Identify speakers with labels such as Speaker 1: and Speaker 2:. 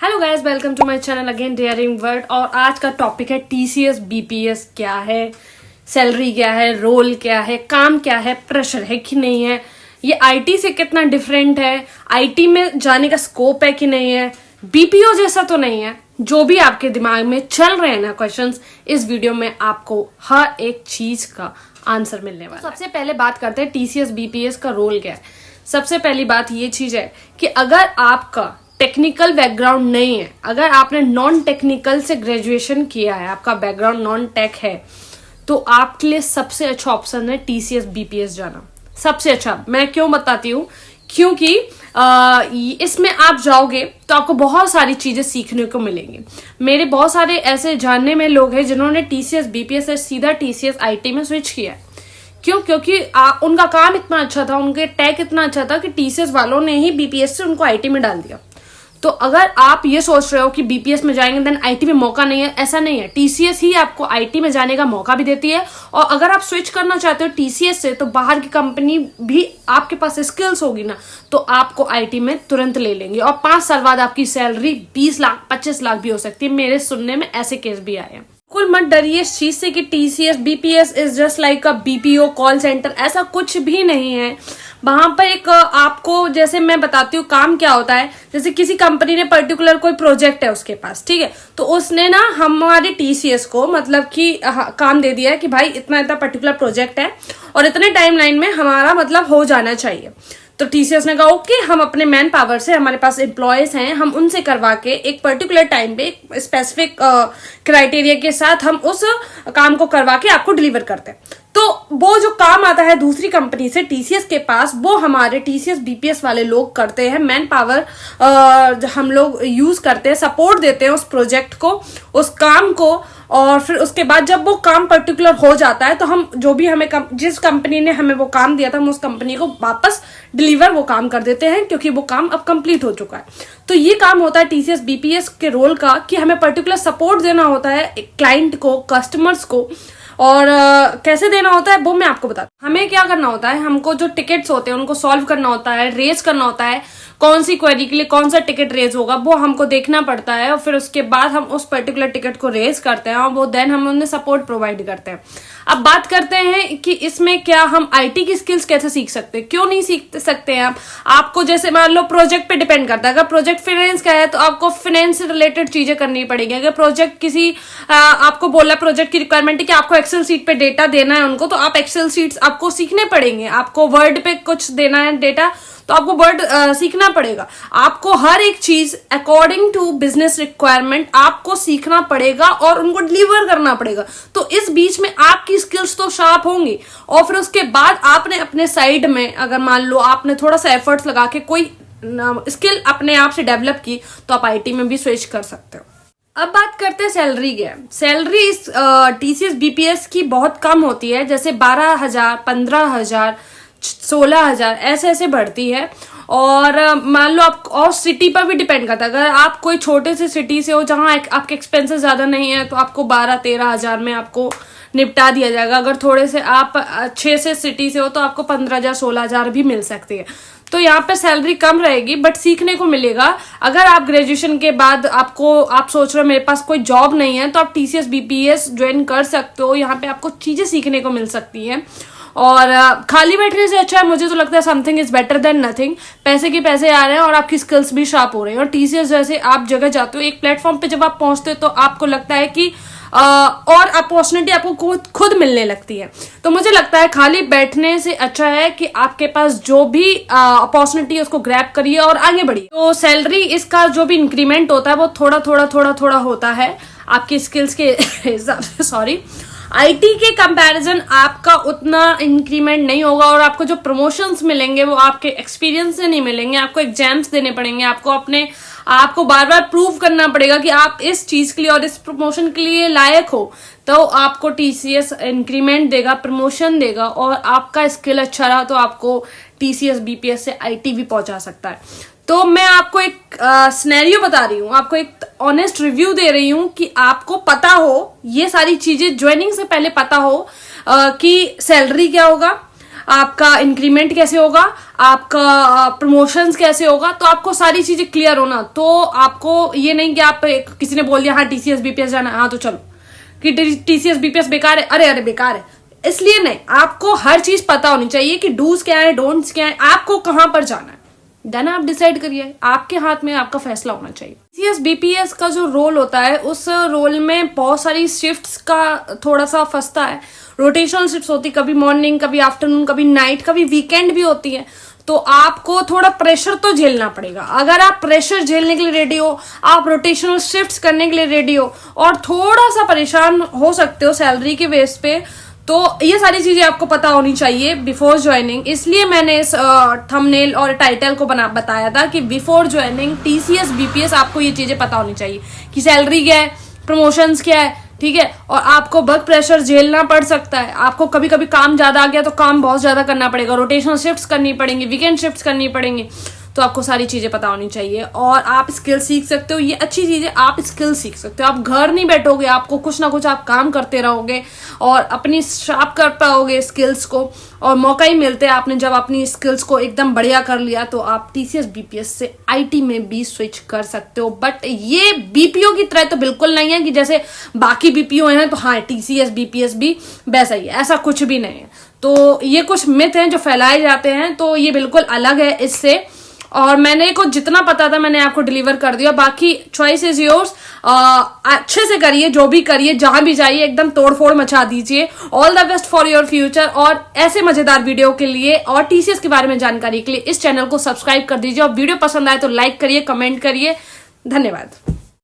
Speaker 1: Hello guys, welcome to my channel again daring word. और आज का टॉपिक है टीसीएस बीपीएस क्या है, सैलरी क्या है, रोल क्या है, काम क्या है, प्रेशर है कि नहीं है, ये आईटी से कितना डिफरेंट है, आईटी में जाने का स्कोप है कि नहीं है, बीपीओ जैसा तो नहीं है। जो भी आपके दिमाग में चल रहे हैं ना क्वेश्चंस, इस वीडियो में आपको हर एक चीज का आंसर मिलने वाला है। सबसे पहले बात करते हैं टीसीएस बीपीएस का रोल क्या है। सबसे पहली बात ये चीज है कि अगर आपका टेक्निकल बैकग्राउंड नहीं है, अगर आपने नॉन टेक्निकल से ग्रेजुएशन किया है, आपका बैकग्राउंड नॉन टेक है, तो आपके लिए सबसे अच्छा ऑप्शन है टीसीएस बीपीएस जाना। सबसे अच्छा मैं क्यों बताती हूँ, क्योंकि इसमें आप जाओगे तो आपको बहुत सारी चीजें सीखने को मिलेंगी। मेरे बहुत सारे ऐसे जानने में लोग हैं जिन्होंने टीसीएस बीपीएस से सीधा टीसीएस आईटी में स्विच किया है। क्यों? क्योंकि उनका काम इतना अच्छा था, उनके टैग इतना अच्छा था कि टीसीएस वालों ने ही बीपीएस से उनको आईटी में डाल दिया। तो अगर आप ये सोच रहे हो कि बीपीएस में जाएंगे देन आईटी में मौका नहीं है, ऐसा नहीं है। टीसीएस ही आपको आईटी में जाने का मौका भी देती है। और अगर आप स्विच करना चाहते हो टीसीएस से, तो बाहर की कंपनी भी आपके पास स्किल्स होगी ना, तो आपको आईटी में तुरंत ले लेंगे। और 5 साल बाद आपकी सैलरी 20 लाख 25 लाख भी हो सकती है। मेरे सुनने में ऐसे केस भी आए हैं। बिल्कुल मत डरिए इस चीज से कि TCS BPS is just like a BPO call centre, ऐसा कुछ भी नहीं है। वहां पर एक आपको, जैसे मैं बताती हूँ काम क्या होता है। जैसे किसी कंपनी ने पर्टिकुलर कोई प्रोजेक्ट है उसके पास, ठीक है, तो उसने ना हमारे टीसीएस को मतलब कि काम दे दिया है कि भाई इतना इतना पर्टिकुलर प्रोजेक्ट है और इतने टाइमलाइन में हमारा मतलब हो जाना चाहिए। तो टीसीएस ने कहा ओके, हम अपने मैन पावर से, हमारे पास एम्प्लॉयज हैं, हम उनसे करवा के एक पर्टिकुलर टाइम पे स्पेसिफिक क्राइटेरिया के साथ हम उस काम को करवा के आपको डिलीवर करते हैं। तो वो जो काम आता है दूसरी कंपनी से टीसीएस के पास, वो हमारे टीसीएस बीपीएस वाले लोग करते हैं। मैन पावर हम लोग यूज करते हैं, सपोर्ट देते हैं उस प्रोजेक्ट को, उस काम को। और फिर उसके बाद जब वो काम पर्टिकुलर हो जाता है तो हम जो भी हमें जिस कंपनी ने हमें वो काम दिया था, हम उस कंपनी को वापस डिलीवर वो काम कर देते हैं, क्योंकि वो काम अब कंप्लीट हो चुका है। तो ये काम होता है टीसीएस बीपीएस के रोल का, कि हमें पर्टिकुलर सपोर्ट देना होता है क्लाइंट को, कस्टमर्स को। और कैसे देना होता है वो मैं आपको बताती हूँ। हमें क्या करना होता है, हमको जो टिकट्स होते हैं उनको सॉल्व करना होता है, रेज करना होता है। कौन सी क्वेरी के लिए कौन सा टिकट रेज होगा वो हमको देखना पड़ता है। और फिर उसके बाद हम उस पर्टिकुलर टिकट को रेज करते हैं और वो देन हम उन्हें सपोर्ट प्रोवाइड करते हैं। अब बात करते हैं कि इसमें क्या हम आईटी की स्किल्स कैसे सीख सकते हैं, क्यों नहीं सीख सकते हैं। आपको जैसे मान लो प्रोजेक्ट पे डिपेंड करता है। अगर प्रोजेक्ट फाइनेंस का है तो आपको फाइनेंस से रिलेटेड चीजें करनी पड़ेगी। अगर प्रोजेक्ट किसी आपको बोला प्रोजेक्ट की रिक्वायरमेंट है कि आपको एक्सेल शीट पे डेटा देना है उनको, तो आप एक्सेल शीट्स आपको सीखने पड़ेंगे। आपको वर्ड पे कुछ देना है डेटा, तो आपको वर्ड सीखना पड़ेगा। आपको हर एक चीज अकॉर्डिंग टू बिजनेस रिक्वायरमेंट आपको सीखना पड़ेगा और उनको डिलीवर करना पड़ेगा। तो इस बीच में आपकी स्किल्स तो शार्प होंगी। और फिर उसके बाद आपने अपने साइड में, अगर मान लो आपने थोड़ा सा एफर्ट्स लगा के कोई स्किल अपने आप से डेवलप की, तो आप आईटी में भी स्विच कर सकते हो। अब बात करते हैं सैलरी की। सैलरी इस टीसीएस बीपीएस की बहुत कम होती है, जैसे 12,000, 15,000, 16,000 ऐसे ऐसे बढ़ती है। और मान लो आप, और सिटी पर भी डिपेंड करता है। अगर आप कोई छोटे से सिटी से हो जहां आपके एक्सपेंसेस ज्यादा नहीं है, तो आपको 12-13,000 में आपको निपटा दिया जाएगा। अगर थोड़े से आप अच्छे से सिटी से हो तो आपको 15,000, 16,000 भी मिल सकती है। तो यहाँ पे सैलरी कम रहेगी बट सीखने को मिलेगा। अगर आप ग्रेजुएशन के बाद आप सोच रहे हो मेरे पास कोई जॉब नहीं है, तो आप टीसीएस बीपीएस ज्वाइन कर सकते हो। यहाँ पे आपको चीजें सीखने को मिल सकती हैं। और खाली बैठने से अच्छा है, मुझे तो लगता है something is better than nothing. पैसे के पैसे आ रहे हैं और आपकी स्किल्स भी शार्प हो रही है। और टीसीएस जैसे आप जगह जाते हो, एक प्लेटफॉर्म पे जब आप पहुंचते हो तो आपको लगता है कि और अपॉर्चुनिटी आपको खुद मिलने लगती है। तो मुझे लगता है खाली बैठने से अच्छा है कि आपके पास जो भी अपॉर्चुनिटी है उसको ग्रैब करिए और आगे बढ़िए। तो सैलरी इसका जो भी इंक्रीमेंट होता है वो थोड़ा होता है आपकी स्किल्स के हिसाब से। सॉरी, आईटी के कंपैरिजन आपका उतना इंक्रीमेंट नहीं होगा। और आपको जो प्रमोशंस मिलेंगे वो आपके एक्सपीरियंस से नहीं मिलेंगे। आपको एग्जाम्स देने पड़ेंगे, आपको बार बार प्रूव करना पड़ेगा कि आप इस चीज के लिए और इस प्रमोशन के लिए लायक हो। तो आपको टीसीएस इंक्रीमेंट देगा, प्रमोशन देगा। और आपका स्किल अच्छा रहा तो आपको टीसीएस बीपीएस से आईटी भी पहुंचा सकता है। तो मैं आपको एक सिनेरियो बता रही हूँ, आपको एक ऑनेस्ट रिव्यू दे रही हूँ कि आपको पता हो ये सारी चीजें, ज्वाइनिंग से पहले पता हो कि सैलरी क्या होगा, आपका इंक्रीमेंट कैसे होगा, आपका प्रमोशंस कैसे होगा, तो आपको सारी चीजें क्लियर होना। तो आपको ये नहीं कि आप किसी ने बोल दिया हाँ टीसीएस बीपीएस जाना, हाँ तो चलो, कि टीसीएस बीपीएस बेकार है, अरे बेकार है, इसलिए नहीं। आपको हर चीज पता होनी चाहिए कि डूज क्या है, डोंट्स क्या है, आपको कहां पर जाना है, देन आप डिसाइड करिए। आपके हाथ में आपका फैसला होना चाहिए। टीसीएस बीपीएस का जो रोल होता है, उस रोल में बहुत सारी शिफ्ट्स का थोड़ा सा फंसता है। रोटेशनल शिफ्ट्स होती, कभी मॉर्निंग, कभी आफ्टरनून, कभी नाइट, कभी वीकेंड भी होती है। तो आपको थोड़ा प्रेशर तो झेलना पड़ेगा। अगर आप प्रेशर झेलने के लिए रेडी हो, आप रोटेशनल शिफ्ट्स करने के लिए रेडी हो, और थोड़ा सा परेशान हो सकते हो सैलरी के बेस पे, तो ये सारी चीजें आपको पता होनी चाहिए बिफोर ज्वाइनिंग। इसलिए मैंने इस थंबनेल और टाइटल को बताया था कि बिफोर ज्वाइनिंग टीसीएस बीपीएस आपको ये चीजें पता होनी चाहिए कि सैलरी क्या है, प्रमोशंस क्या है, ठीक है। और आपको वर्क प्रेशर झेलना पड़ सकता है, आपको कभी कभी काम ज्यादा आ गया तो काम बहुत ज्यादा करना पड़ेगा, रोटेशनल शिफ्ट्स करनी पड़ेंगी, वीकेंड शिफ्ट्स करनी पड़ेंगी। तो आपको सारी चीजें पता होनी चाहिए, और आप स्किल सीख सकते हो। ये अच्छी चीज है, आप स्किल सीख सकते हो। आप घर नहीं बैठोगे, आपको कुछ ना कुछ आप काम करते रहोगे और अपनी शार्प कर पाओगे स्किल्स को, और मौका ही मिलते हैं। आपने जब अपनी स्किल्स को एकदम बढ़िया कर लिया तो आप टीसीएस बीपीएस से आईटी में भी स्विच कर सकते हो। बट ये बीपीओ की तरह तो बिल्कुल नहीं है कि जैसे बाकी बीपीओ हैं तो हाँ टीसीएस बीपीएस भी वैसा ही है, ऐसा कुछ भी नहीं है। तो ये कुछ मिथ हैं जो फैलाए जाते हैं, तो ये बिल्कुल अलग है इससे। और मैंने को जितना पता था मैंने आपको डिलीवर कर दिया। बाकी चॉइस इज योर्स। अच्छे से करिए, जो भी करिए, जहां भी जाइए एकदम तोड़फोड़ मचा दीजिए। All the best for your future. और ऐसे मजेदार वीडियो के लिए और टीसीएस के बारे में जानकारी के लिए इस चैनल को सब्सक्राइब कर दीजिए। और वीडियो पसंद आए तो लाइक करिए, कमेंट करिए। धन्यवाद।